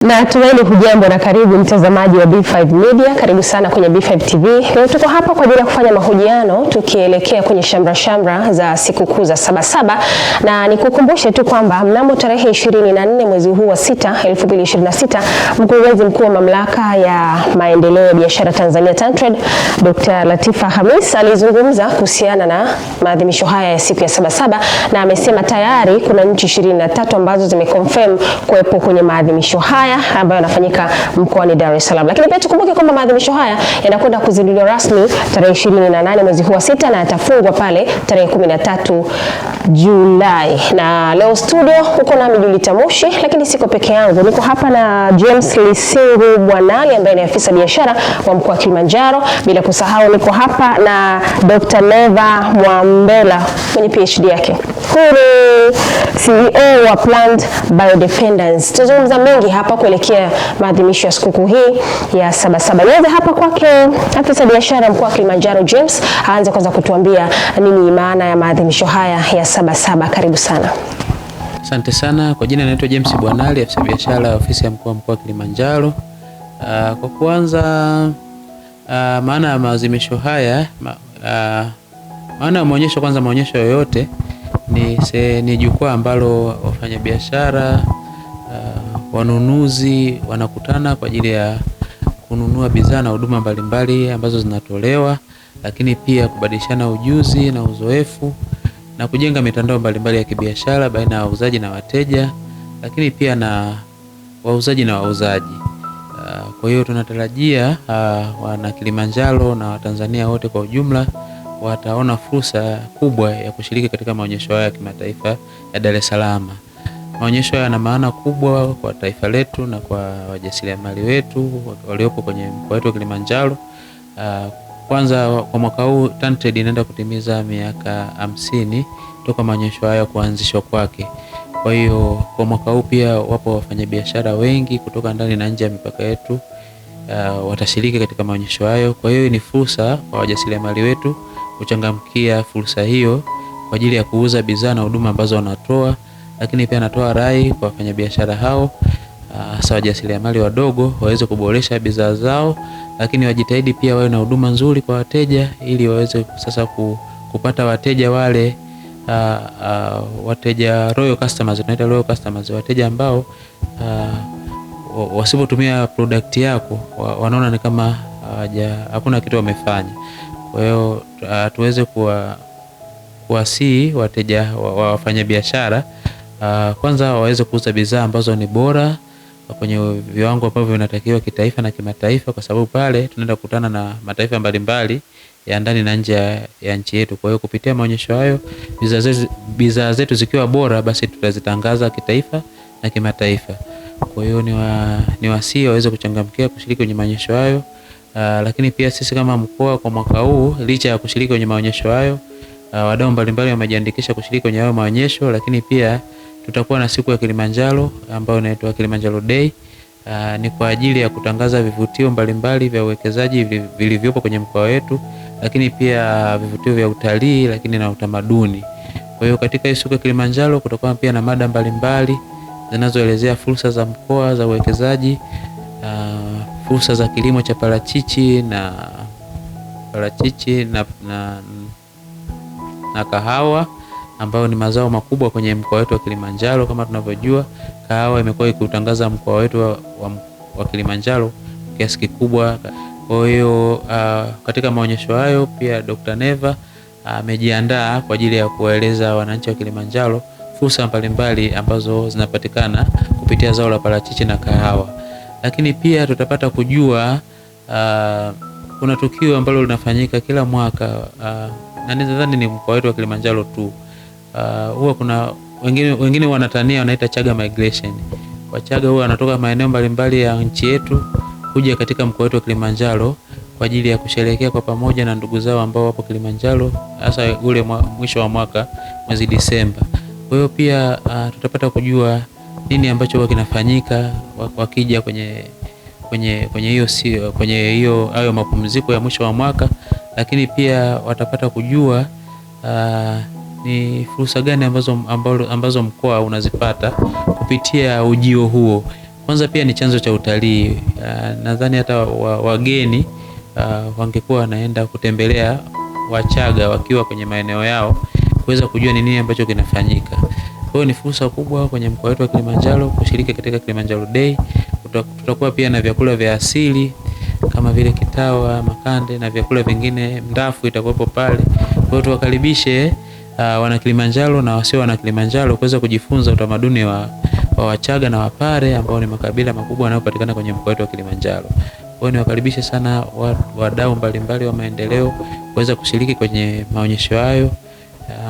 Na tumaini hujambo na karibu mtazamaji wa B5 Media, karibu sana kwenye B5 TV. Leo tuko hapa kwa ajili ya kufanya mahojiano tukielekea kwenye shamra za sikukuu za Sabasaba, na nikukumbushe tu kwamba mnamo tarehe 24 mwezi huu wa 6 2026, mkurugenzi mkuu wa mamlaka ya maendeleo ya biashara Tanzania TanTrade, Dr. Latifa Khamis alizungumza kuhusiana na maadhimisho haya ya siku ya Sabasaba, na amesema tayari kuna nchi 23 ambazo zimeconfirm kuwepo kwenye maadhimisho haya ambayo yanafanyika mkoani Dar es Salaam. Lakini pia tukumbuke kwamba maadhimisho haya yanakwenda kuzinduliwa rasmi tarehe 28 mwezi huu wa 6 na yatafungwa pale tarehe 13 Julai. Na leo studio uko na Julita Mushi, lakini siko peke yangu. Niko hapa na James Lisingu Bwanali ambaye ni afisa biashara wa mkoa wa Kilimanjaro, bila kusahau niko hapa na Dr. Neva Mwambela mwenye PhD yake. Huyu ni CEO wa Plant Biodependence. Tuzungumza mengi hapa kuelekea maadhimisho ya sikukuu hii ya Sabasaba. Nianze hapa kwake afisa biashara mkoa wa Kilimanjaro James, aanze kwanza kutuambia nini maana ya maadhimisho haya ya Sabasaba. Karibu sana. Asante sana. Kwa jina naitwa James Bwanali, afisa biashara ofisi ya mkoa wa Kilimanjaro. Kwa kuanza maana ya maadhimisho haya, maana ya maonyesho, kwanza maonyesho yoyote ni jukwaa ambalo wafanyabiashara wanunuzi wanakutana kwa ajili ya kununua bidhaa na huduma mbalimbali ambazo zinatolewa, lakini pia kubadilishana ujuzi na uzoefu na kujenga mitandao mbalimbali ya kibiashara baina ya wauzaji na wateja, lakini pia na wauzaji na wauzaji. Kwa hiyo tunatarajia wana Kilimanjaro na Watanzania wote kwa ujumla wataona fursa kubwa ya kushiriki katika maonyesho haya ya kimataifa ya Dar es Salaam. Maonyesho haya yana maana kubwa kwa taifa letu na kwa wajasiriamali wetu waliopo kwenye mkoa wetu wa Kilimanjaro. Kwanza kwa mwaka huu TanTrade inaenda kutimiza miaka 50 toka maonyesho haya kuanzishwa kwake. Kwa hiyo kwa mwaka huu pia wapo wafanyabiashara wengi kutoka ndani na nje ya mipaka yetu watashiriki katika maonyesho hayo. Kwa hiyo ni fursa kwa wajasiriamali wetu kuchangamkia fursa hiyo kwa ajili ya kuuza bidhaa na huduma ambazo wanatoa, lakini pia natoa rai kwa wafanyabiashara hao hasa wajasiriamali wadogo waweze kuboresha bidhaa zao, lakini wajitahidi pia wawe na huduma nzuri kwa wateja ili waweze sasa kupata wateja wale wateja royal customers, tunaita royal customers, wateja ambao wasipotumia product yako wanaona ni kama hakuna kitu wamefanya. Kwa hiyo tuweze kuwasihi wateja wafanya biashara kwanza waweze kuuza bidhaa ambazo ni bora kwenye viwango ambavyo vinatakiwa kitaifa na kimataifa, kwa sababu pale tunaenda kukutana na mataifa mbalimbali ya ndani na nje ya nchi yetu. Kwa hiyo kupitia maonyesho hayo bidhaa zetu zikiwa bora, basi tutazitangaza kitaifa na kimataifa. Kwa hiyo ni wasihi waweze kuchangamkia kushiriki kwenye maonyesho hayo. Lakini pia sisi kama mkoa kwa mwaka huu, licha ya kushiriki kwenye maonyesho hayo, wadau mbalimbali wamejiandikisha kushiriki kwenye hayo maonyesho, lakini pia tutakuwa na siku ya Kilimanjaro ambayo inaitwa Kilimanjaro Day. Ni kwa ajili ya kutangaza vivutio mbalimbali vya uwekezaji vilivyopo kwenye mkoa wetu, lakini pia vivutio vya utalii, lakini na utamaduni. Kwa hiyo katika siku ya Kilimanjaro kutakuwa pia na mada mbalimbali zinazoelezea fursa za mkoa za uwekezaji, fursa za kilimo cha parachichi na kahawa ambayo ni mazao makubwa kwenye mkoa wetu wa Kilimanjaro. Kama tunavyojua, kahawa imekuwa ikiutangaza mkoa wetu wa Kilimanjaro kiasi kikubwa. Kwa hiyo katika maonyesho hayo pia Dr. Neva amejiandaa kwa ajili ya kuwaeleza wananchi wa Kilimanjaro fursa mbalimbali ambazo zinapatikana kupitia zao la parachichi na kahawa. Lakini pia tutapata kujua kuna tukio ambalo linafanyika kila mwaka, na nadhani ni mkoa wetu wa Kilimanjaro tu. Huwa kuna wengine wanatania wanaita Chaga migration. Wachaga huwa wanatoka maeneo mbalimbali ya nchi yetu kuja katika mkoa wetu wa Kilimanjaro kwa ajili ya kusherehekea kwa pamoja na ndugu zao ambao wapo Kilimanjaro, hasa ule mwisho wa mwaka mwezi Disemba. Kwa hiyo pia tutapata kujua nini ambacho huwa kinafanyika wakija kwenye hiyo hayo mapumziko ya mwisho wa mwaka, lakini pia watapata kujua ni fursa gani ambazo mkoa unazipata kupitia ujio huo. Kwanza pia ni chanzo cha utalii. Nadhani hata wageni wangekuwa wanaenda kutembelea Wachaga wakiwa kwenye maeneo yao kuweza kujua ni nini ambacho kinafanyika. Kwa hiyo ni fursa kubwa kwenye mkoa wetu wa Kilimanjaro kushiriki katika Kilimanjaro Day. Tutakuwa pia na vyakula vya asili kama vile kitawa, makande na vyakula vingine, mdafu itakuwepo pale. Kwa hiyo tuwakaribishe wana Kilimanjaro na wasio wana Kilimanjaro kuweza kujifunza utamaduni wa Wachaga na Wapare ambao ni makabila makubwa yanayopatikana kwenye mkoa wetu wa Kilimanjaro. Kwa hiyo niwakaribishe sana wadau mbalimbali wa maendeleo kuweza kushiriki kwenye maonyesho hayo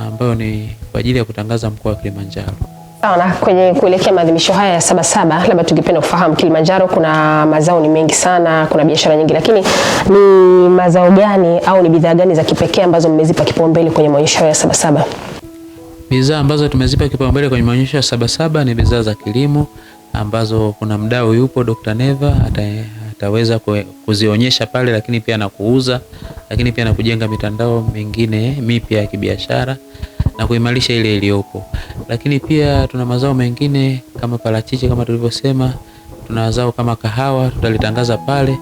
ambayo ni kwa ajili ya kutangaza mkoa wa Kilimanjaro. Na kwenye kuelekea maadhimisho haya ya Sabasaba, labda tungependa kufahamu Kilimanjaro kuna mazao ni mengi sana, kuna biashara nyingi, lakini ni mazao gani au ni bidhaa gani za kipekee ambazo mmezipa kipaumbele kwenye maonyesho ya Sabasaba? Bidhaa ambazo tumezipa kipaumbele kwenye maonyesho ya Sabasaba ni bidhaa za kilimo ambazo kuna mdau yupo Dr. Neva ataweza kuzionyesha pale, lakini pia na kuuza, lakini pia na kujenga mitandao mingine mipya ya kibiashara na kuimarisha ile iliyopo. Lakini pia tuna mazao mengine kama parachichi, kama tulivyosema, tuna mazao kama kahawa tutalitangaza pale,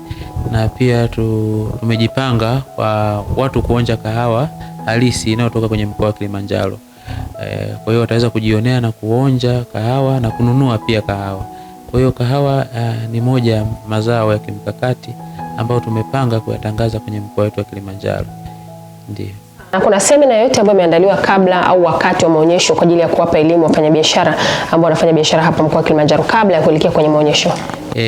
na pia tumejipanga kwa watu kuonja kahawa halisi inayotoka kwenye mkoa wa Kilimanjaro. Kwa hiyo wataweza kujionea na kuonja kahawa na kununua pia kahawa. Kwa hiyo kahawa ni moja mazao ya kimkakati ambao tumepanga kuyatangaza kwenye mkoa wetu wa Kilimanjaro. Ndio. Na kuna semina yoyote ambayo imeandaliwa kabla au wakati wa maonyesho kwa ajili ya kuwapa elimu wafanyabiashara ambao wanafanya biashara hapa mkoa wa Kilimanjaro kabla ya kuelekea kwenye maonyesho?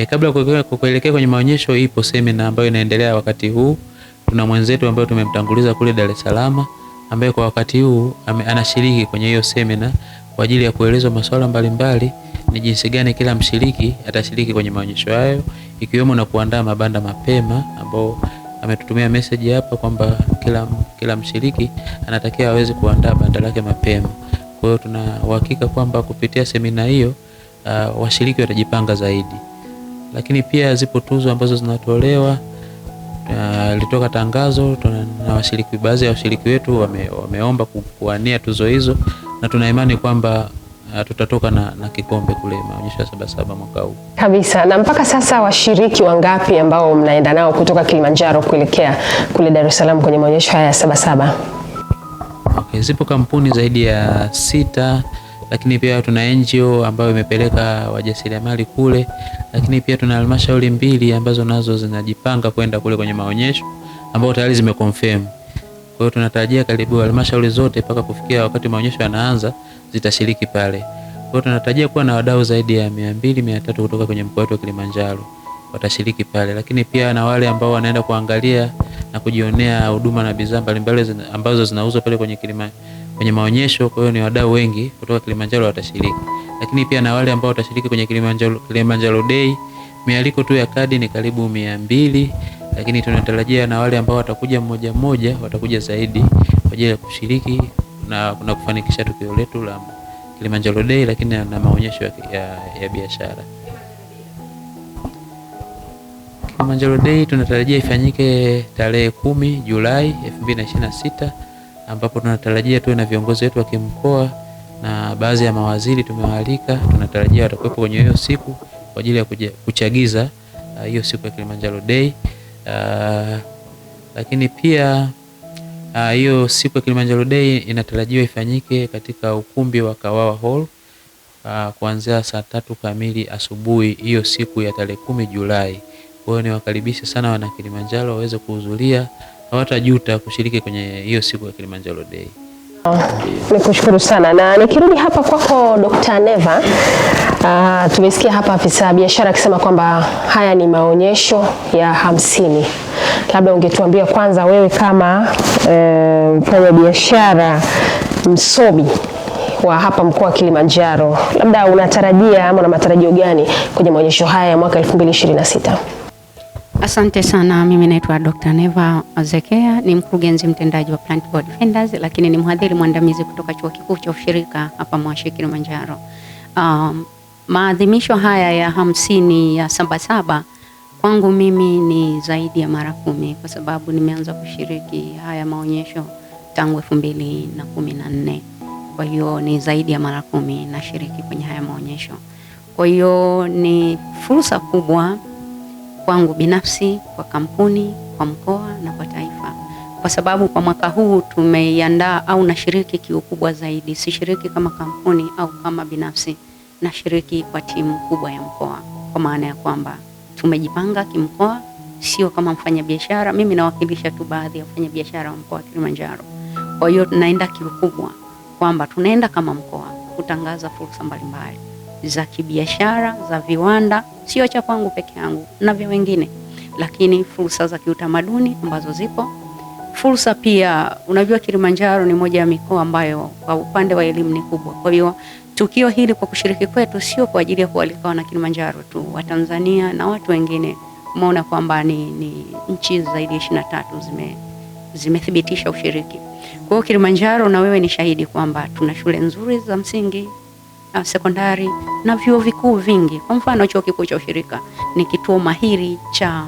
Kabla ya kuelekea kwenye maonyesho ipo semina ambayo inaendelea wakati huu. Tuna mwenzetu ambaye tumemtanguliza kule Dar es Salaam ambaye kwa wakati huu anashiriki kwenye hiyo semina kwa ajili ya kuelezwa masuala mbalimbali ni jinsi gani kila mshiriki atashiriki kwenye maonyesho hayo, ikiwemo na kuandaa mabanda mapema, ambao ametutumia message hapa kwamba kila mshiriki anatakiwa aweze kuandaa banda lake mapema. Kwa hiyo tuna uhakika kwamba kupitia semina hiyo washiriki watajipanga zaidi. Lakini pia zipo tuzo ambazo zinatolewa. Litoka tangazo na washiriki, baadhi ya washiriki wetu wameomba kuwania tuzo hizo, na tuna imani kwamba tutatoka na kikombe kule maonyesho ya Sabasaba mwaka huu. Kabisa. Na mpaka sasa washiriki wangapi ambao mnaenda nao kutoka Kilimanjaro kuelekea kule Dar es Salaam kwenye maonyesho haya ya Sabasaba? Okay, zipo kampuni zaidi ya 6, lakini pia tuna NGO ambayo imepeleka wajasiriamali kule, lakini pia tuna halmashauri 2 ambazo nazo zinajipanga kwenda kule kwenye maonyesho ambao tayari zimeconfirm. Kwa hiyo tunatarajia karibu halmashauri zote mpaka kufikia wakati maonyesho yanaanza zitashiriki pale. Kwa hiyo tunatarajia kuwa na wadau zaidi ya 200-300 kutoka kwenye mkoa wetu wa Kilimanjaro watashiriki pale, lakini pia na wale ambao wanaenda kuangalia na kujionea huduma na bidhaa mbalimbali ambazo zinauzwa pale kwenye maonyesho. Kwa hiyo ni wadau wengi kutoka Kilimanjaro watashiriki, lakini pia na wale ambao watashiriki kwenye Kilimanjaro Day, mialiko tu ya kadi ni karibu 200, lakini tunatarajia na wale ambao watakuja mmoja watakuja zaidi kwa ajili ya kushiriki na kufanikisha tukio letu la Kilimanjaro Day, lakini na maonyesho ya biashara. Kilimanjaro Day tunatarajia ifanyike tarehe 10 Julai 2026, ambapo tunatarajia tuwe na viongozi wetu wa kimkoa na baadhi ya mawaziri tumewaalika. Tunatarajia watakuwepo kwenye hiyo siku kwa ajili ya kuchagiza hiyo siku ya Kilimanjaro Day. Lakini pia hiyo siku ya Kilimanjaro Day inatarajiwa ifanyike katika ukumbi wa Kawawa Hall kuanzia saa 3 kamili asubuhi hiyo siku ya tarehe 10 Julai. Kwa hiyo niwakaribisha sana wana Kilimanjaro waweze kuhudhuria, hawatajuta kushiriki kwenye hiyo siku ya Kilimanjaro Day. Nikushukuru sana, na nikirudi hapa kwako Dr. Neva, tumesikia hapa afisa biashara akisema kwamba haya ni maonyesho ya 50. Labda ungetuambia kwanza wewe kama mfanya biashara msomi wa hapa mkoa wa Kilimanjaro, labda unatarajia ama una matarajio gani kwenye maonyesho haya ya mwaka 2026? Asante sana. Mimi naitwa Dr. Neva Zekea, ni mkurugenzi mtendaji wa Plant Board Defenders, lakini ni mhadhiri mwandamizi kutoka Chuo Kikuu cha Ushirika hapa Moshi Kilimanjaro. Maadhimisho haya ya 50 ya Sabasaba kwangu mimi ni zaidi ya mara 10, kwa sababu nimeanza kushiriki haya maonyesho tangu 2014. Kwa hiyo ni zaidi ya mara 10 nashiriki kwenye haya maonyesho. Kwa hiyo ni fursa kubwa kwangu binafsi, kwa kampuni, kwa mkoa na kwa taifa. Kwa sababu kwa mwaka huu tumeiandaa au nashiriki kiukubwa zaidi. Sishiriki kama kampuni au kama binafsi, nashiriki kwa timu kubwa ya mkoa. Kwa maana ya kwamba tumejipanga kimkoa, sio kama mfanyabiashara. Mimi nawakilisha tu baadhi ya wafanyabiashara wa mkoa wa Kilimanjaro. Kwa hiyo tunaenda kiukubwa kwamba tunaenda kama mkoa kutangaza fursa mbalimbali za kibiashara, za viwanda, sio cha kwangu peke yangu na vya wengine, lakini fursa za kiutamaduni ambazo zipo. Fursa pia, unajua Kilimanjaro ni moja ya mikoa ambayo kwa upande wa elimu ni kubwa. Kwa hiyo tukio hili kwa kushiriki kwetu sio kwa ajili ya kualika wana Kilimanjaro tu, wa Tanzania na watu wengine. Umeona kwamba ni nchi zaidi ya 23 zimethibitisha ushiriki. Kwa hiyo Kilimanjaro, na wewe ni shahidi kwamba tuna shule nzuri za msingi, sekondari na vyuo vikuu vingi. Kwa mfano chuo kikuu cha ushirika ni kituo mahiri cha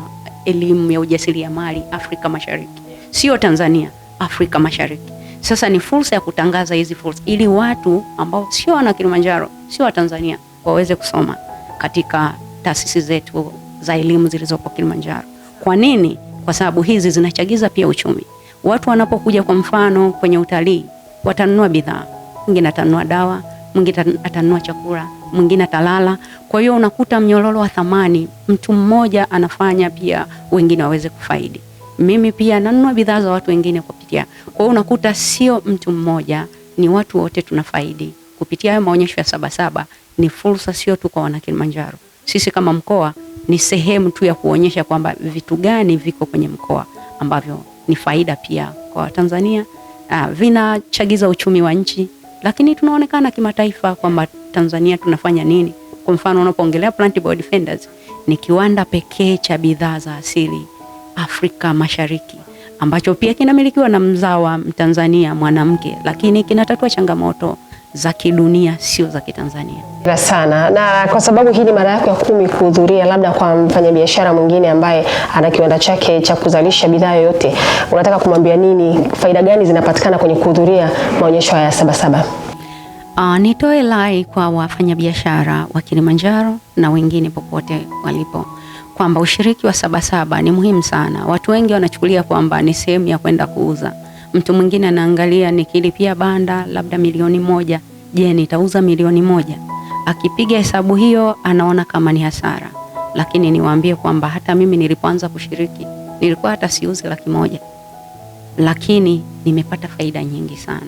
elimu ya ujasiriamali Afrika Mashariki, sio Tanzania, Afrika Mashariki. Sasa ni fursa ya kutangaza hizi fursa ili watu ambao sio wana Kilimanjaro, sio wa Tanzania, waweze kusoma katika taasisi zetu za elimu zilizopo Kilimanjaro. Kwa nini? Kwa sababu hizi zinachagiza pia uchumi. Watu wanapokuja kwa mfano kwenye utalii, watanunua bidhaa, mwingine atanunua dawa, mwingine atanunua chakula, mwingine atalala. Kwa hiyo unakuta mnyororo wa thamani, mtu mmoja anafanya pia wengine waweze kufaidi. Mimi pia nanunua bidhaa za watu wengine kupitia. Kwa hiyo unakuta sio mtu mmoja, ni watu wote tunafaidi kupitia haya maonyesho ya Sabasaba. Ni fursa sio tu kwa wana Kilimanjaro. Sisi kama mkoa ni sehemu tu ya kuonyesha kwamba vitu gani viko kwenye mkoa ambavyo ni faida pia kwa Tanzania, vinachagiza uchumi wa nchi, lakini tunaonekana kimataifa kwamba Tanzania tunafanya nini. Kwa mfano unapoongelea Plant Board Defenders, ni kiwanda pekee cha bidhaa za asili Afrika Mashariki ambacho pia kinamilikiwa na mzawa Mtanzania mwanamke, lakini kinatatua changamoto za kidunia, sio za Kitanzania. Sana. Na kwa sababu hii ni mara yako ya 10 kuhudhuria, labda kwa mfanyabiashara mwingine ambaye ana kiwanda chake cha kuzalisha bidhaa yoyote, unataka kumwambia nini? Faida gani zinapatikana kwenye kuhudhuria maonyesho haya Sabasaba? Nitoe rai kwa wafanyabiashara wa Kilimanjaro na wengine popote walipo kwamba ushiriki wa Sabasaba ni muhimu sana. Watu wengi wanachukulia kwamba ni sehemu ya kwenda kuuza. Mtu mwingine anaangalia nikilipia banda labda 1,000,000, je, nitauza 1,000,000? Akipiga hesabu hiyo anaona kama ni hasara. Lakini niwaambie kwamba hata mimi nilipoanza kushiriki nilikuwa hata siuzi 100,000. Lakini nimepata faida nyingi sana.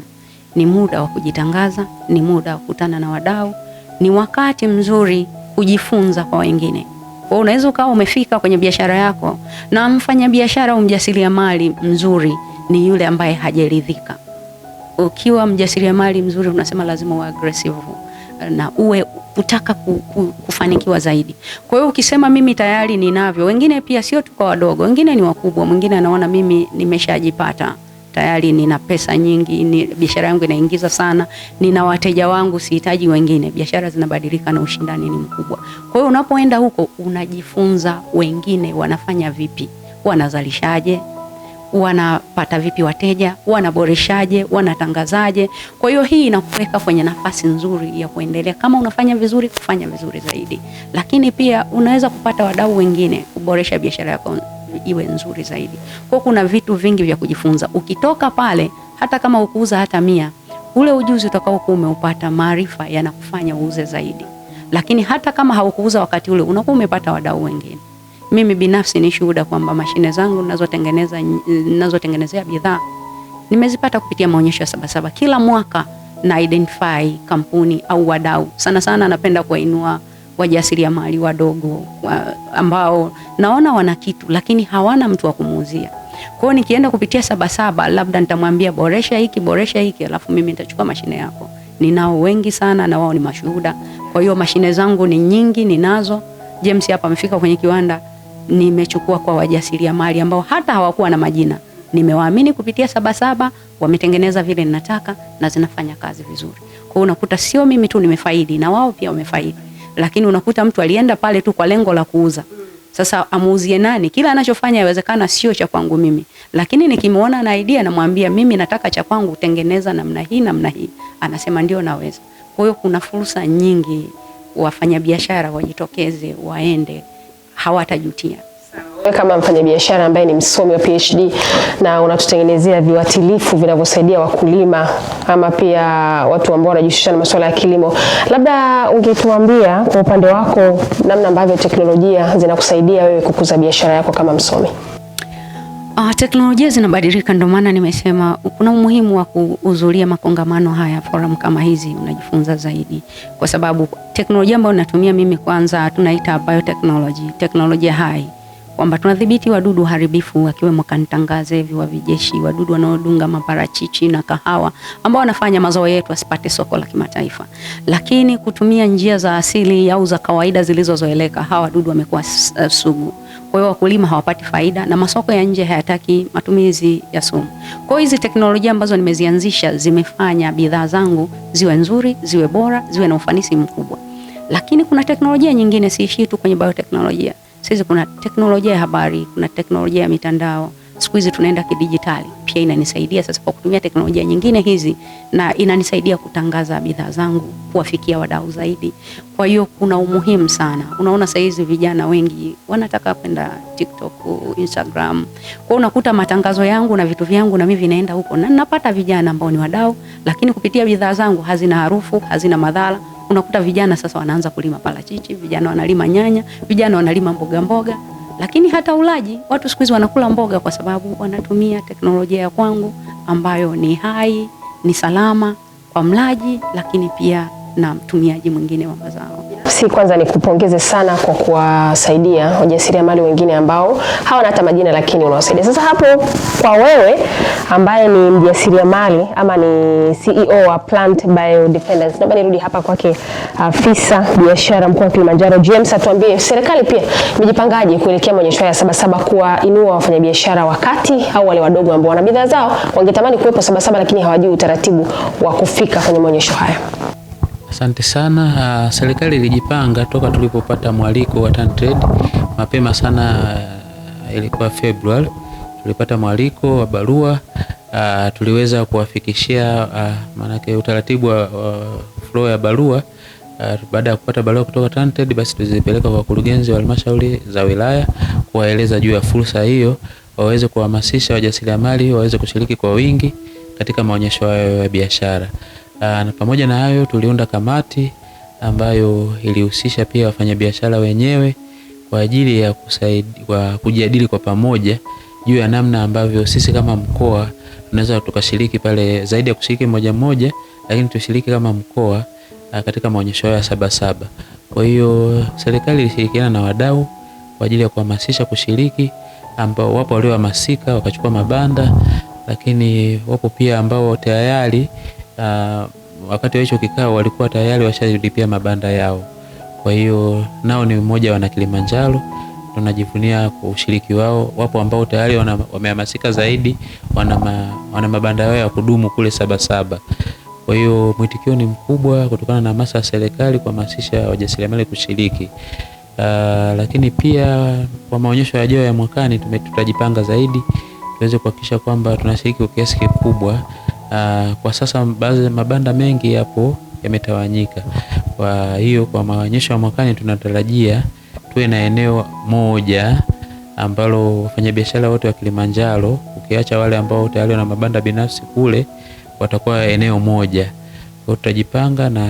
Ni muda wa kujitangaza, ni muda wa kukutana na wadau, ni wakati mzuri kujifunza kwa wengine. Kwa unaweza ukawa umefika kwenye biashara yako, na mfanya biashara au mjasiriamali mzuri ni yule ambaye hajaridhika. Ukiwa mjasiriamali mzuri unasema lazima uwe aggressive na uwe utaka kufanikiwa zaidi. Kwa hiyo ukisema mimi tayari ninavyo, wengine pia sio tu kwa wadogo, wengine ni wakubwa, mwingine anaona mimi nimeshajipata tayari, nina pesa nyingi, biashara yangu inaingiza sana, nina wateja wangu, sihitaji wengine. Biashara zinabadilika na ushindani ni mkubwa. Kwa hiyo unapoenda huko unajifunza wengine wanafanya vipi, wanazalishaje, wanapata vipi wateja, wanaboreshaje, wanatangazaje. Kwa hiyo hii inakuweka kwenye nafasi nzuri ya kuendelea. Kama unafanya vizuri, kufanya vizuri zaidi. Lakini pia unaweza kupata wadau wengine kuboresha biashara yako iwe nzuri zaidi. Kwa kuna vitu vingi vya kujifunza. Ukitoka pale, hata kama ukuuza hata 100, ule ujuzi utakaokuwa umeupata, maarifa yanakufanya uuze zaidi. Lakini hata kama haukuuza wakati ule, unakuwa umepata wadau wengine. Mimi binafsi ni shuhuda kwamba mashine zangu ninazotengenezea bidhaa nimezipata kupitia maonyesho ya Sabasaba. Kila mwaka na identify kampuni au wadau. Sana sana napenda kuinua wajasiriamali wadogo ambao naona wana kitu lakini hawana mtu wa kumuuzia. Kwa hiyo nikienda kupitia Sabasaba, labda nitamwambia boresha hiki, alafu mimi nitachukua mashine yako. Ninao wengi sana na wao ni mashuhuda. Kwa hiyo mashine zangu ni nyingi, ninazo. James hapa amefika kwenye kiwanda, nimechukua kwa wajasiriamali ambao hata hawakuwa na majina. Nimewaamini kupitia Sabasaba, wametengeneza vile ninataka na zinafanya kazi vizuri. Kwa hiyo unakuta sio mimi tu nimefaidi, na wao pia wamefaidi. Lakini unakuta mtu alienda pale tu kwa lengo la kuuza. Sasa amuuzie nani? Kila anachofanya inawezekana sio cha kwangu mimi. Lakini nikimuona na idea namwambia mimi nataka cha kwangu kutengeneza namna hii. Anasema ndio naweza. Kwa hiyo kuna fursa nyingi wafanyabiashara wajitokeze waende, hawatajutia. Kama mfanyabiashara ambaye ni msomi wa PhD na unatutengenezea viuatilifu vinavyosaidia wakulima ama pia watu ambao wanajihusisha na masuala ya kilimo, labda ungetuambia kwa upande wako namna ambavyo teknolojia zinakusaidia wewe kukuza biashara yako kama msomi? Teknolojia zinabadilika, ndio maana nimesema kuna umuhimu wa kuhudhuria makongamano haya, forum kama hizi, unajifunza zaidi, kwa sababu teknolojia ambayo natumia mimi kwanza tunaita biotechnology, teknolojia hai, kwamba tunadhibiti wadudu haribifu wakiwemo kantangaze, viwavijeshi, wadudu wanaodunga maparachichi na kahawa ambao wanafanya mazao yetu asipate soko la kimataifa. Lakini kutumia njia za asili au za kawaida zilizozoeleka, hawa wadudu wamekuwa sugu. Kwa hiyo wakulima hawapati faida na masoko ya nje hayataki matumizi ya sumu. Kwa hiyo hizi teknolojia ambazo nimezianzisha zimefanya bidhaa zangu ziwe nzuri, ziwe bora, ziwe na ufanisi mkubwa. Lakini kuna teknolojia nyingine, siishi tu kwenye bioteknolojia. Sasa kuna teknolojia ya habari, kuna teknolojia ya mitandao. Siku hizi tunaenda kidijitali. Pia inanisaidia sasa kwa kutumia teknolojia nyingine hizi, na inanisaidia kutangaza bidhaa zangu, kuwafikia wadau zaidi. Kwa hiyo kuna umuhimu sana. Unaona sasa hizi vijana wengi wanataka kwenda TikTok, Instagram. Kwa hiyo unakuta matangazo yangu na vitu vyangu na mimi vinaenda huko, na napata vijana ambao ni wadau, lakini kupitia bidhaa zangu hazina harufu, hazina madhara. Unakuta vijana sasa wanaanza kulima parachichi, vijana wanalima nyanya, vijana wanalima mboga. Lakini hata ulaji, watu siku hizi wanakula mboga kwa sababu wanatumia teknolojia ya kwangu ambayo ni hai, ni salama kwa mlaji, lakini pia na mtumiaji mwingine wa mazao. Kwanza nikupongeze sana kwa kuwasaidia wajasiriamali wengine ambao hawana hata majina, lakini unawasaidia. Sasa hapo kwa wewe ambaye ni mjasiriamali ama ni CEO wa Plant Biodefenders, naomba nirudi hapa kwake afisa biashara mkoa wa Kilimanjaro James, atuambie serikali pia imejipangaje kuelekea maonyesho ya Sabasaba kuwainua wafanyabiashara wakati au wale wadogo ambao wana bidhaa zao wangetamani kuwepo Sabasaba lakini hawajui utaratibu wa kufika kwenye maonyesho haya. Asante sana. Serikali ilijipanga toka tulipopata mwaliko wa TanTrade mapema sana, ilikuwa Februari. Tulipata mwaliko wa barua, tuliweza kuwafikishia manake utaratibu wa flow ya barua. Baada ya kupata barua kutoka TanTrade, basi tuzipeleka kwa wakurugenzi wa halmashauri za wilaya kuwaeleza juu ya fursa hiyo, waweze kuhamasisha wajasiriamali waweze kushiriki kwa wingi katika maonyesho hayo ya biashara. Na pamoja na hayo tuliunda kamati ambayo ilihusisha pia wafanyabiashara wenyewe kwa ajili ya kujadili kwa pamoja juu ya namna ambavyo sisi kama mkoa tunaweza tukashiriki pale, zaidi ya kushiriki moja, lakini tushiriki kama mkoa katika maonyesho ya Sabasaba. Kwa hiyo serikali ilishirikiana na wadau kwa ajili ya kuhamasisha kushiriki, ambao wapo waliohamasika wakachukua mabanda, lakini wapo pia ambao tayari wakati wa hicho kikao walikuwa tayari washalipia mabanda yao. Kwa hiyo nao ni mmoja wana Kilimanjaro, tunajivunia kwa ushiriki wao. Wapo ambao tayari wamehamasika zaidi, wana mabanda yao ya kudumu kule Sabasaba. Kwa hiyo mwitikio ni mkubwa kutokana na hamasa ya serikali kuhamasisha wajasiriamali kushiriki. Lakini pia kwa maonyesho yajayo ya mwakani tutajipanga zaidi tuweze kuhakikisha kwamba tunashiriki kwa kiasi kikubwa. Kwa sasa mabanda mengi yapo yametawanyika. Kwa hiyo kwa maonyesho ya mwakani tunatarajia tuwe na eneo moja ambalo wafanyabiashara wote wa Kilimanjaro, ukiacha wale ambao tayari wana mabanda binafsi kule, watakuwa eneo moja. Kwa tutajipanga na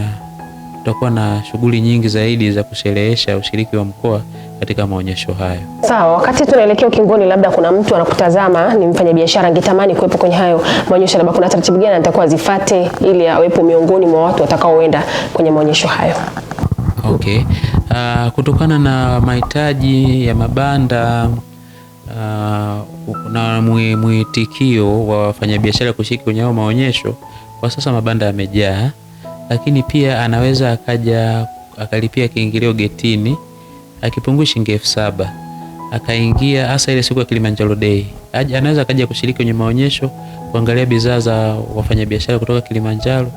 tutakuwa na shughuli nyingi zaidi za kusherehesha ushiriki wa mkoa katika maonyesho hayo. Sawa, wakati tunaelekea ukingoni, labda kuna mtu anakutazama ni mfanyabiashara angetamani kuwepo kwenye hayo maonyesho, labda kuna taratibu gani anatakiwa azifuate ili awepo miongoni mwa watu watakaoenda kwenye maonyesho hayo? Okay. Kutokana na mahitaji ya mabanda na mwitikio wa wafanyabiashara kushiriki kwenye hayo maonyesho, kwa sasa mabanda yamejaa, lakini pia anaweza akaja akalipia kiingilio getini akipungua shilingi 7,000 akaingia, hasa ile siku ya Kilimanjaro Day. Anaweza akaja kushiriki kwenye maonyesho, kuangalia bidhaa za wafanyabiashara kutoka Kilimanjaro,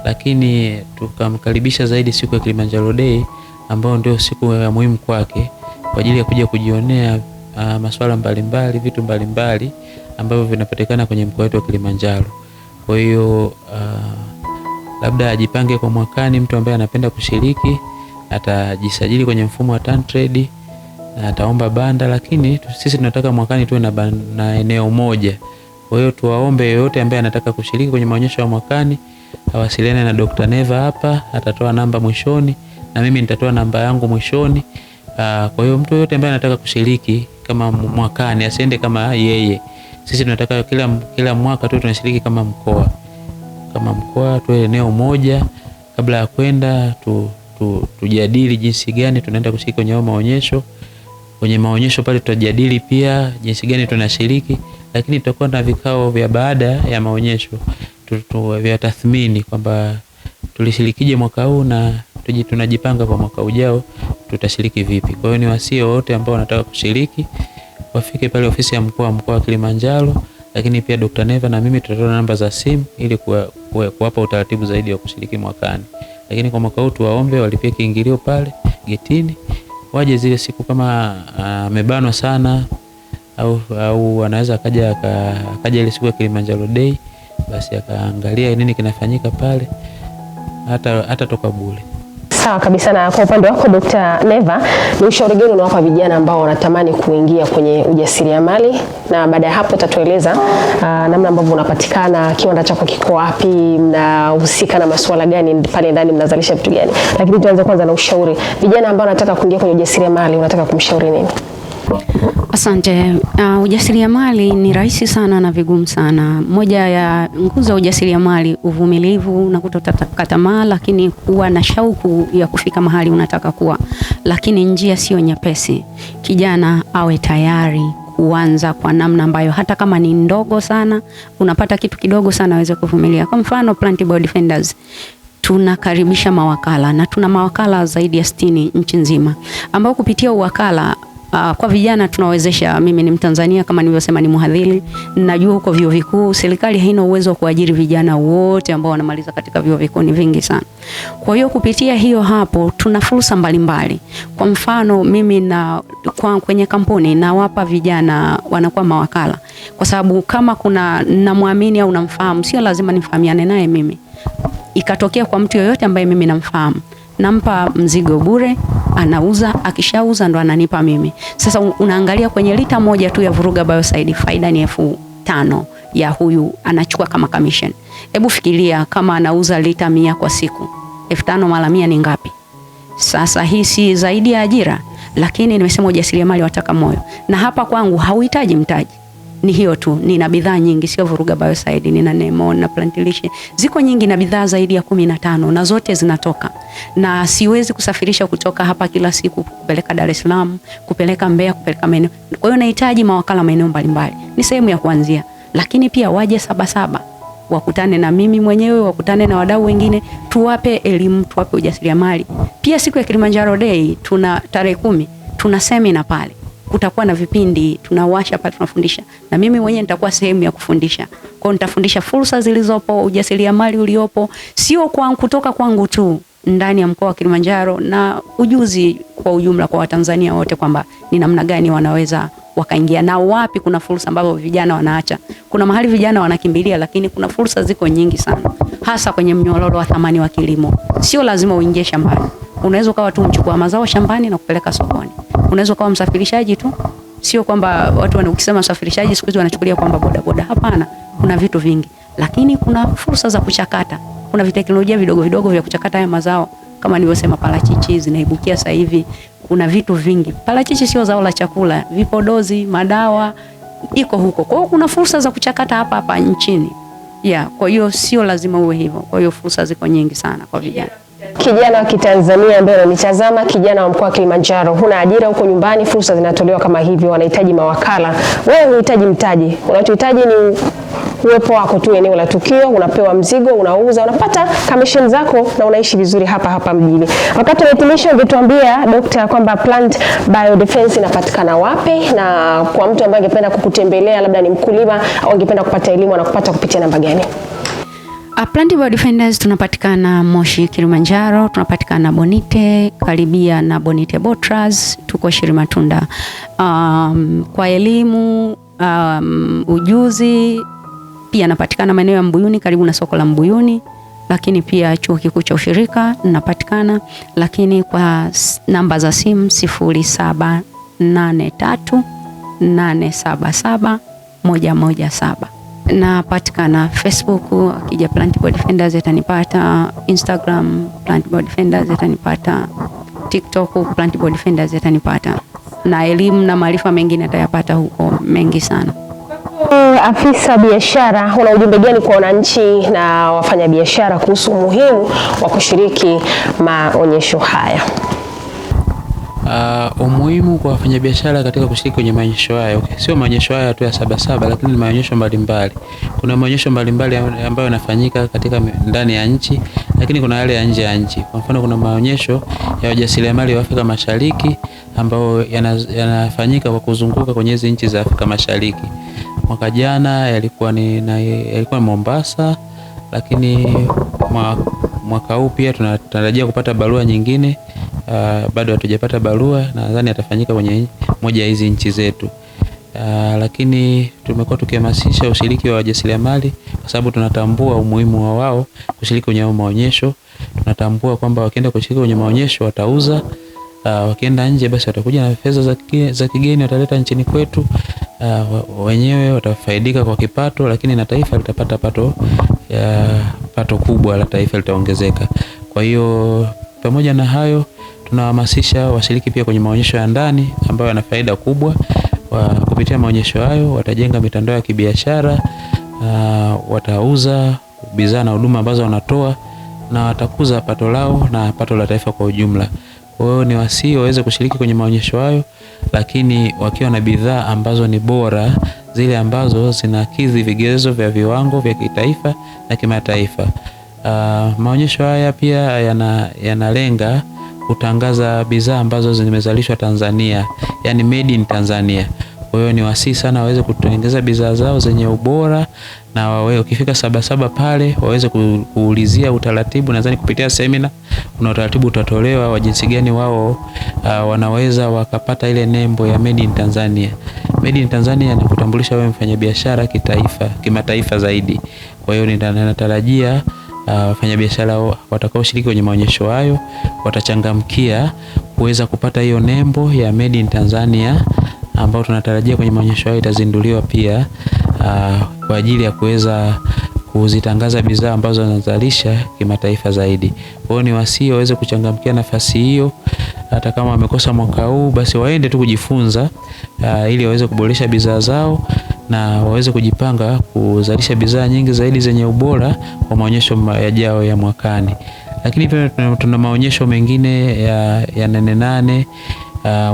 lakini tukamkaribisha zaidi siku ya Kilimanjaro Day ambayo ndio siku ya muhimu kwake kwa ajili ya kuja kujionea masuala mbalimbali, vitu mbalimbali ambavyo vinapatikana kwenye mkoa wetu wa Kilimanjaro. Kwa hiyo labda ajipange kwa mwakani, mtu ambaye anapenda kushiriki atajisajili kwenye mfumo wa TanTrade na ataomba banda, lakini sisi tunataka mwakani tuwe na eneo moja. Kwa hiyo tuwaombe yoyote ambaye anataka kushiriki kwenye maonyesho ya mwakani awasiliane na Dr. Neva hapa, atatoa namba mwishoni na mimi nitatoa namba yangu mwishoni. Kwa hiyo mtu yoyote ambaye anataka kushiriki kama mwakani asiende kama yeye. Sisi tunataka kila mwaka tu tunashiriki kama mkoa. Kama mkoa tuwe eneo moja, kabla ya kwenda tujadili jinsi gani tunaenda kushiriki kwenye maonyesho. Kwenye maonyesho pale tutajadili pia jinsi gani tunashiriki, lakini tutakuwa na vikao vya baada ya maonyesho vya tathmini kwamba tulishirikije mwaka huu na tunajipanga kwa mwaka ujao tutashiriki vipi. Kwa hiyo ni wasio wote ambao wanataka kushiriki wafike pale ofisi ya mkoa wa Kilimanjaro, lakini pia Dr. Neva na mimi tutatoa namba za simu ili kuwapa utaratibu zaidi wa kushiriki mwakani. Lakini kwa mwaka huu tuwaombe walipie kiingilio pale getini, waje zile siku kama amebanwa sana au anaweza akaja ile siku ya Kilimanjaro Day, basi akaangalia nini kinafanyika pale, hata toka bure. Sawa kabisa. Na kwa upande wako Dr. Neva, ni ushauri gani unawapa vijana ambao wanatamani kuingia kwenye ujasiriamali? Na baada ya hapo utatueleza namna ambavyo unapatikana, kiwanda chako kiko wapi, mnahusika na masuala gani pale ndani, mnazalisha vitu gani? Lakini tuanze kwanza na ushauri. Vijana ambao wanataka kuingia kwenye ujasiriamali, unataka kumshauri nini? Asante. Ujasiriamali ni rahisi sana na vigumu sana. Moja ya nguzo ya ujasiriamali uvumilivu na kutokata tamaa, lakini kuwa na shauku ya kufika mahali unataka kuwa. Lakini njia sio nyepesi. Kijana awe tayari kuanza kwa namna ambayo hata kama ni ndogo sana, unapata kitu kidogo sana aweze kuvumilia. Kwa mfano Plant Biodefenders tunakaribisha mawakala na tuna mawakala zaidi ya 60 nchi nzima, ambao kupitia uwakala kwa vijana tunawezesha. Mimi ni Mtanzania, kama nilivyosema ni mhadhiri. Najua huko vyuo vikuu serikali haina uwezo wa kuajiri vijana wote ambao wanamaliza katika vyuo vikuu, ni vingi sana. Kwa hiyo kupitia hiyo hapo tuna fursa mbalimbali. Kwa mfano mimi kwenye kampuni nawapa vijana wanakuwa mawakala, kwa sababu kama kuna namwamini au namfahamu, sio lazima nifahamiane naye mimi. Ikatokea kwa mtu yoyote ambaye mimi namfahamu, nampa mzigo bure, anauza, akishauza ndo ananipa mimi. Sasa unaangalia kwenye lita moja tu ya Vuruga Biocide faida ni 5,000 ya huyu anachukua kama commission. Hebu fikiria kama anauza lita 100 kwa siku. 5,000 mara 100 ni ngapi? Sasa hii si zaidi ya ajira, lakini nimesema ujasiriamali wataka moyo. Na hapa kwangu hauhitaji mtaji. Ni hiyo tu, nina bidhaa nyingi, sio Vuruga Biocide, nina Nemo na Plantilishe. Ziko nyingi na bidhaa zaidi ya 15 na zote zinatoka. Na siwezi kusafirisha kutoka hapa kila siku kupeleka Dar es Salaam, kupeleka Mbeya, kupeleka maeneo. Kwa hiyo nahitaji mawakala maeneo mbalimbali. Ni sehemu ya kuanzia. Lakini pia waje Sabasaba, wakutane na mimi mwenyewe, wakutane na wadau wengine, tuwape elimu, tuwape ujasiriamali. Pia siku ya Kilimanjaro Day tuna tarehe 10, tuna semina pale. Kutakuwa na vipindi, tunawasha pale, tunafundisha. Na mimi mwenyewe nitakuwa sehemu ya kufundisha. Kwa hiyo nitafundisha fursa zilizopo, ujasiriamali uliopo, sio kutoka kwangu tu ndani ya mkoa wa Kilimanjaro, na ujuzi kwa ujumla kwa Watanzania wote kwamba ni namna gani wanaweza wakaingia na wapi kuna fursa ambazo vijana wanaacha. Kuna mahali vijana wanakimbilia, lakini kuna fursa ziko nyingi sana, hasa kwenye mnyororo wa thamani wa kilimo. Sio lazima uingie shambani. Unaweza ukawa tu mchukua mazao shambani na kupeleka sokoni. Unaweza ukawa msafirishaji tu. Sio kwamba watu ukisema msafirishaji siku hizi wanachukulia kwamba boda. Hapana, kuna vitu vingi. Lakini kuna fursa za kuchakata. Kuna viteknolojia vidogo vidogo vya kuchakata haya mazao. Kama nilivyosema, parachichi zinaibukia sasa hivi. Kuna vitu vingi. Parachichi sio zao la chakula, vipodozi, madawa iko huko. Kwa hiyo kuna fursa za kuchakata hapa nchini. Kwa hiyo sio lazima uwe hivyo. Kwa hiyo fursa ziko nyingi sana kwa vijana. Kijana wa Kitanzania ambaye unanitazama, kijana wa mkoa wa Kilimanjaro, huna ajira huko nyumbani, fursa zinatolewa kama hivyo, wanahitaji mawakala. Wewe unahitaji mtaji. Unachohitaji ni uwepo wako tu eneo la tukio, unapewa mzigo, unauza, unapata commission zako na unaishi vizuri hapa mjini. Wakati unahitimisha, ungetuambia Dr. kwamba Plant Biodefense inapatikana wapi, na kwa mtu ambaye angependa kukutembelea, labda ni mkulima au angependa kupata elimu, anakupata kupitia namba gani? Plant Biodefenders tunapatikana Moshi Kilimanjaro, tunapatikana Bonite, karibia na Bonite Botras, tuko Shirimatunda. Kwa elimu, ujuzi pia napatikana maeneo ya Mbuyuni karibu na soko la Mbuyuni. lakini pia Chuo Kikuu cha Ushirika napatikana, lakini kwa namba za simu 0783877117. Napatikana Facebook, akija Plantable Defenders yatanipata, Instagram Plantable Defenders yatanipata, TikTok Plantable Defenders yatanipata, na elimu na maarifa mengine atayapata huko mengi sana. Afisa biashara, una ujumbe gani kwa wananchi na wafanyabiashara kuhusu umuhimu wa kushiriki maonyesho haya? Umuhimu kwa wafanyabiashara katika kushiriki kwenye maonyesho haya, sio maonyesho haya tu ya Sabasaba, lakini ni maonyesho mbalimbali. Kuna maonyesho mbalimbali ambayo yanafanyika katika ndani ya nchi, lakini kuna yale ya nje ya nchi. Kwa mfano, kuna maonyesho ya wajasiriamali wa Afrika Mashariki ambayo yanafanyika kwa kuzunguka kwenye hizo nchi za Afrika Mashariki. Mwaka jana yalikuwa Mombasa, lakini mwaka huu pia tunatarajia kupata barua nyingine. Bado hatujapata barua, nadhani atafanyika kwenye moja ya hizi nchi zetu. Lakini tumekuwa tukihamasisha ushiriki wa wajasiriamali kwa sababu tunatambua umuhimu wa wao kushiriki kwenye maonyesho. Tunatambua kwamba wakienda kushiriki kwenye maonyesho watauza, wakienda nje basi watakuja na fedha za kigeni wataleta nchini kwetu. Wenyewe watafaidika kwa kipato, lakini na taifa litapata pato kubwa la taifa litaongezeka. Kwa hiyo pamoja na hayo, tunahamasisha washiriki pia kwenye maonyesho ya ndani ambayo yana faida kubwa. Kupitia maonyesho hayo watajenga mitandao ya kibiashara, watauza bidhaa na huduma ambazo wanatoa, na watakuza pato lao na pato la taifa kwa ujumla. Kwa hiyo ni wasii waweze kushiriki kwenye maonyesho hayo, lakini wakiwa na bidhaa ambazo ni bora, zile ambazo zinakidhi vigezo vya viwango vya kitaifa na kimataifa. Maonyesho haya pia yanalenga kutangaza bidhaa ambazo zimezalishwa Tanzania, yani made in Tanzania. Kwa hiyo ni wasii sana waweze kutengeneza bidhaa zao zenye ubora, na wawe ukifika Sabasaba pale waweze kuulizia utaratibu. Nadhani kupitia semina kuna utaratibu utatolewa wa jinsi gani wao wanaweza wakapata ile nembo ya made in Tanzania. Made in Tanzania ni kutambulisha wewe mfanyabiashara kimataifa zaidi. Kwa hiyo ninatarajia wafanyabiashara watakaoshiriki kwenye maonyesho hayo watachangamkia kuweza kupata hiyo nembo ya made in Tanzania, ambao tunatarajia kwenye maonyesho hayo itazinduliwa pia kwa ajili ya kuweza kuzitangaza bidhaa ambazo wanazalisha kimataifa zaidi. Kwa hiyo ni wasii waweze kuchangamkia nafasi hiyo, hata kama wamekosa mwaka huu basi waende tu kujifunza ili waweze kuboresha bidhaa zao na waweze kujipanga kuzalisha bidhaa nyingi zaidi zenye ubora kwa maonyesho yajao ya mwakani. Lakini pia tuna maonyesho mengine ya Nane Nane.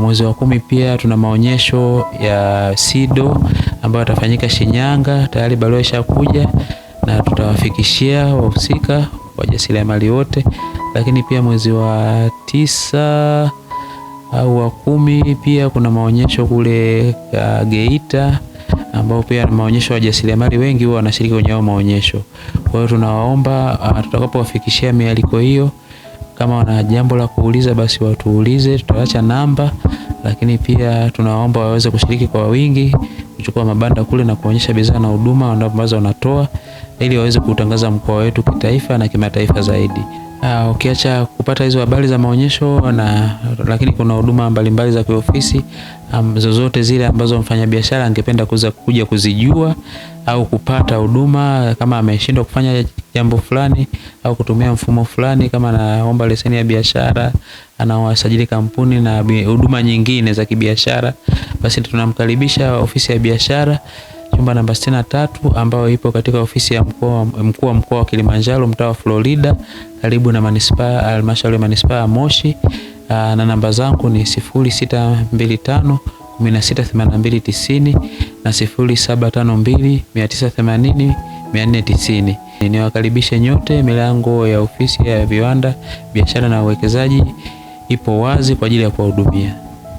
Mwezi wa 10 pia tuna maonyesho ya SIDO ambayo yatafanyika Shinyanga. Tayari barua ishakuja na tutawafikishia wahusika wajasiriamali wote. Lakini pia mwezi wa 9 au wa 10 pia kuna maonyesho kule Geita, ambao pia ni maonyesho wajasiriamali wengi huwa wanashiriki kwenye hao maonyesho. Kwa hiyo tunawaomba tutakapowafikishia mialiko hiyo, kama wana jambo la kuuliza basi watuulize, tutaacha namba. Lakini pia tunawaomba waweze kushiriki kwa wingi, kuchukua mabanda kule na kuonyesha bidhaa na huduma ambazo wanatoa, ili waweze kutangaza mkoa wetu kitaifa na kimataifa zaidi. Ukiacha kupata hizo habari za maonyesho lakini kuna huduma mbalimbali za kiofisi zozote zile ambazo mfanyabiashara angependa kuja kuzijua au kupata huduma, kama ameshindwa kufanya jambo fulani au kutumia mfumo fulani, kama anaomba leseni ya biashara, anawasajili kampuni na huduma nyingine za kibiashara, basi tunamkaribisha ofisi ya biashara chumba namba 63 ambayo ipo katika ofisi ya mkuu wa mkoa wa Kilimanjaro, mtaa wa Florida, karibu na halmashauri ya manispaa ya Moshi. Na namba zangu ni 0625 168290 na 0752 980 490. Niwakaribishe nyote. Milango ya ofisi ya viwanda, biashara na uwekezaji ipo wazi kwa ajili ya kuwahudumia.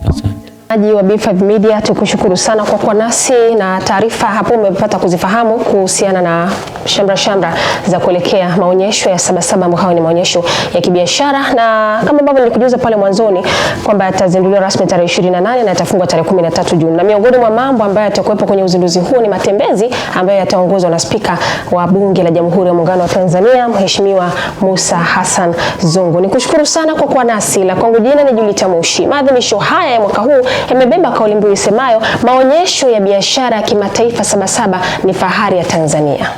Asante. Wa B5 Media, tukushukuru sana kwa kuwa nasi na taarifa hapo umepata kuzifahamu kuhusiana na shamra za kuelekea maonyesho ya Sabasaba ambayo ni maonyesho ya kibiashara, na kama ambavyo nilikujuza pale mwanzoni kwamba yatazinduliwa rasmi tarehe 28 na yatafungwa tarehe 13 Juni. Na miongoni mwa mambo ambayo yatakuwepo kwenye uzinduzi huu ni matembezi ambayo yataongozwa na Spika wa Bunge la Jamhuri ya Muungano wa Tanzania, Mheshimiwa Musa Hassan Zungu. Nikushukuru sana kwa kuwa nasi. La kwangu jina ni Julita Mushi. Maadhimisho haya ya mwaka huu yamebeba kauli mbiu isemayo maonyesho ya biashara ya kimataifa Sabasaba ni fahari ya Tanzania.